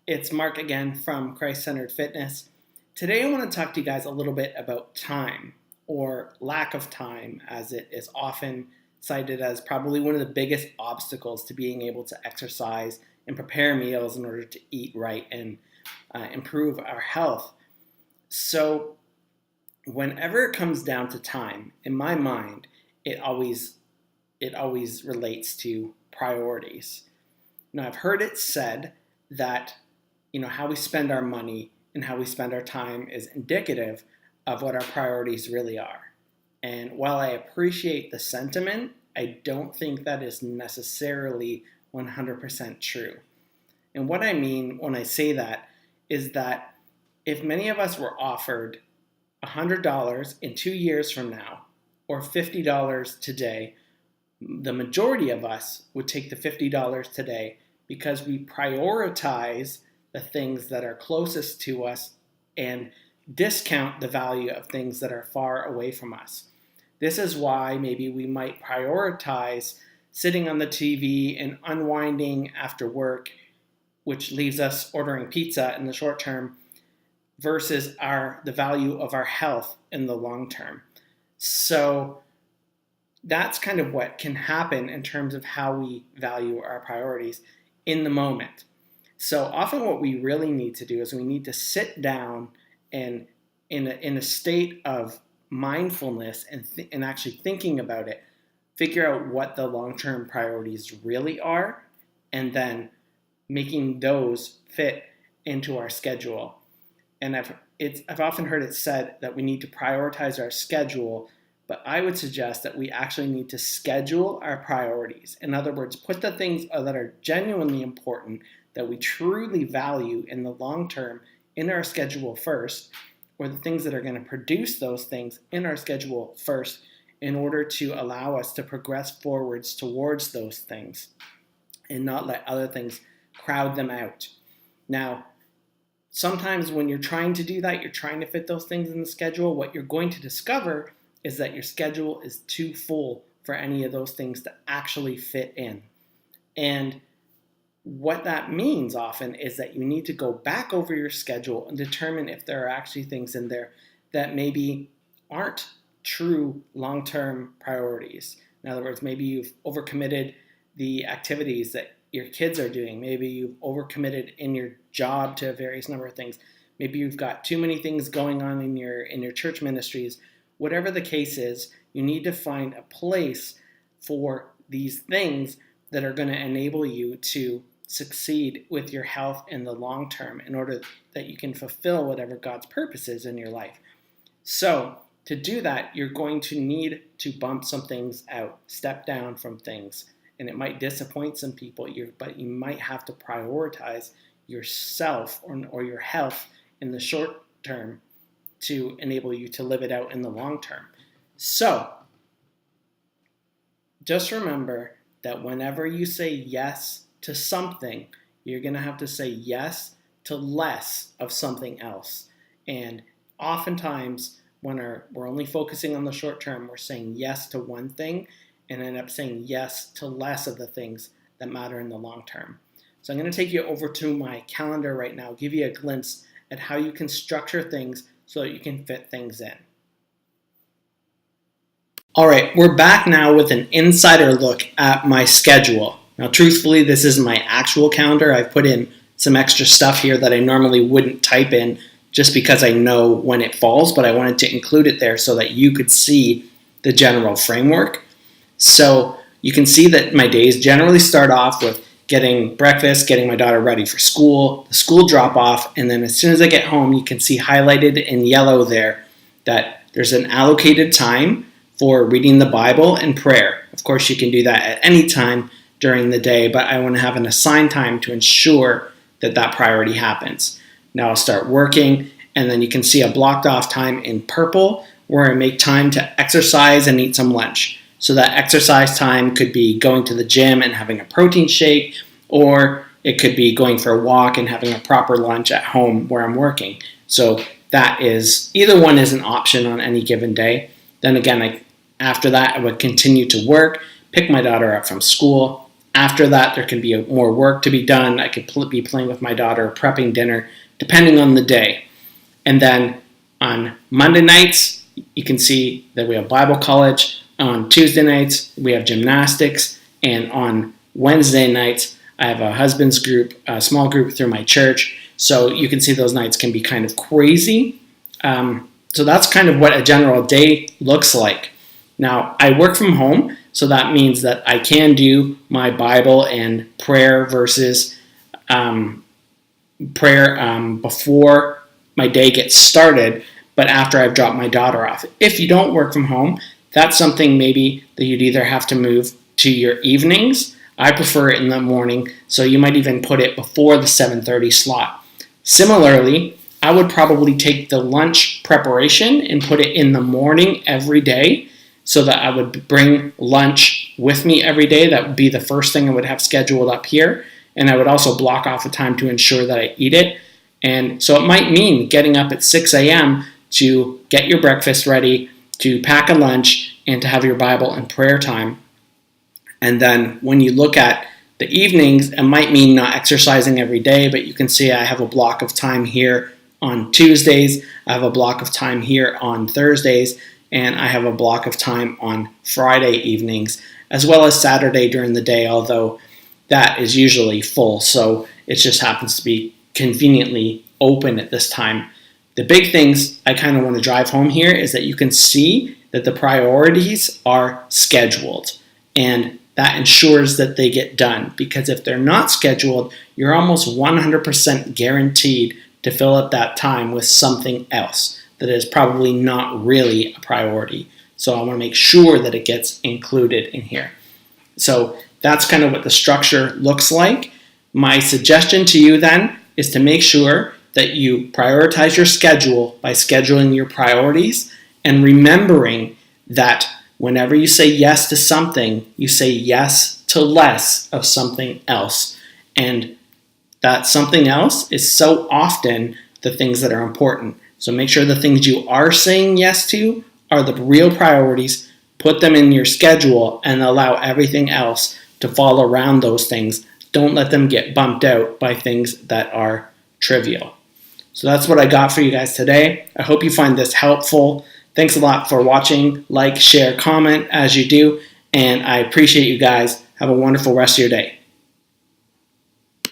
It's Mark again from Christ-Centered Fitness. Today I want to talk to you guys a little bit about time, or lack of time, as it is often cited as probably one of the biggest obstacles to being able to exercise and prepare meals in order to eat right and improve our health. So whenever it comes down to time, in my mind, it always relates to priorities. Now, I've heard it said that how we spend our money and how we spend our time is indicative of what our priorities really are. And while I appreciate the sentiment, I don't think that is necessarily 100% true. And what I mean when I say that is that if many of us were offered $100 in 2 years from now, or $50 today, the majority of us would take the $50 today because we prioritize the things that are closest to us and discount the value of things that are far away from us. This is why maybe we might prioritize sitting on the TV and unwinding after work, which leaves us ordering pizza in the short term, versus the value of our health in the long term. So that's kind of what can happen in terms of how we value our priorities in the moment. So often what we really need to do is we need to sit down and in a state of mindfulness and actually thinking about it, figure out what the long-term priorities really are, and then making those fit into our schedule. And I've often heard it said that we need to prioritize our schedule, but I would suggest that we actually need to schedule our priorities. In other words, put the things that are genuinely important, that we truly value in the long term, in our schedule first, or the things that are going to produce those things in our schedule first, in order to allow us to progress forwards towards those things and not let other things crowd them out. Now, sometimes when you're trying to do that, you're trying to fit those things in the schedule, what you're going to discover is that your schedule is too full for any of those things to actually fit in. And what that means often is that you need to go back over your schedule and determine if there are actually things in there that maybe aren't true long-term priorities. In other words, maybe you've overcommitted the activities that your kids are doing. Maybe you've overcommitted in your job to a various number of things. Maybe you've got too many things going on in your church ministries. Whatever the case is, you need to find a place for these things that are going to enable you to succeed with your health in the long term in order that you can fulfill whatever God's purpose is in your life. So to do that, you're going to need to bump some things out, step down from things. And it might disappoint some people, but you might have to prioritize yourself or your health in the short term to enable you to live it out in the long term. So just remember that whenever you say yes to something, you're going to have to say yes to less of something else. And oftentimes when we're only focusing on the short term, we're saying yes to one thing and end up saying yes to less of the things that matter in the long term. So I'm going to take you over to my calendar right now, give you a glimpse at how you can structure things so that you can fit things in. All right, we're back now with an insider look at my schedule. Now, truthfully, this is my actual calendar. I've put in some extra stuff here that I normally wouldn't type in just because I know when it falls, but I wanted to include it there so that you could see the general framework. So you can see that my days generally start off with getting breakfast, getting my daughter ready for school, the school drop off, and then as soon as I get home, you can see highlighted in yellow there that there's an allocated time for reading the Bible and prayer. Of course, you can do that at any time during the day, but I want to have an assigned time to ensure that that priority happens. Now I'll start working, and then you can see a blocked off time in purple where I make time to exercise and eat some lunch. So that exercise time could be going to the gym and having a protein shake, or it could be going for a walk and having a proper lunch at home where I'm working. So that is, either one is an option on any given day. Then again, after that, I would continue to work, pick my daughter up from school, After that, there can be more work to be done. I could be playing with my daughter, prepping dinner, depending on the day. And then on Monday nights, you can see that we have Bible college. On Tuesday nights, we have gymnastics. And on Wednesday nights, I have a husband's group, a small group through my church. So you can see those nights can be kind of crazy. So that's kind of what a general day looks like. Now, I work from home, so that means that I can do my Bible and prayer versus prayer before my day gets started, but after I've dropped my daughter off. If you don't work from home, that's something maybe that you'd either have to move to your evenings. I prefer it in the morning, so you might even put it before the 7:30 slot. Similarly, I would probably take the lunch preparation and put it in the morning every day, so that I would bring lunch with me every day. That would be the first thing I would have scheduled up here. And I would also block off a time to ensure that I eat it. And so it might mean getting up at 6 a.m. to get your breakfast ready, to pack a lunch, and to have your Bible and prayer time. And then when you look at the evenings, it might mean not exercising every day, but you can see I have a block of time here on Tuesdays. I have a block of time here on Thursdays. And I have a block of time on Friday evenings, as well as Saturday during the day, although that is usually full, so it just happens to be conveniently open at this time. The big things I kind of want to drive home here is that you can see that the priorities are scheduled, and that ensures that they get done, because if they're not scheduled, you're almost 100% guaranteed to fill up that time with something else that is probably not really a priority. So I want to make sure that it gets included in here. So that's kind of what the structure looks like. My suggestion to you then is to make sure that you prioritize your schedule by scheduling your priorities and remembering that whenever you say yes to something, you say yes to less of something else. And that something else is so often the things that are important. So make sure the things you are saying yes to are the real priorities. Put them in your schedule and allow everything else to fall around those things. Don't let them get bumped out by things that are trivial. So that's what I got for you guys today. I hope you find this helpful. Thanks a lot for watching. Like, share, comment as you do. And I appreciate you guys. Have a wonderful rest of your day.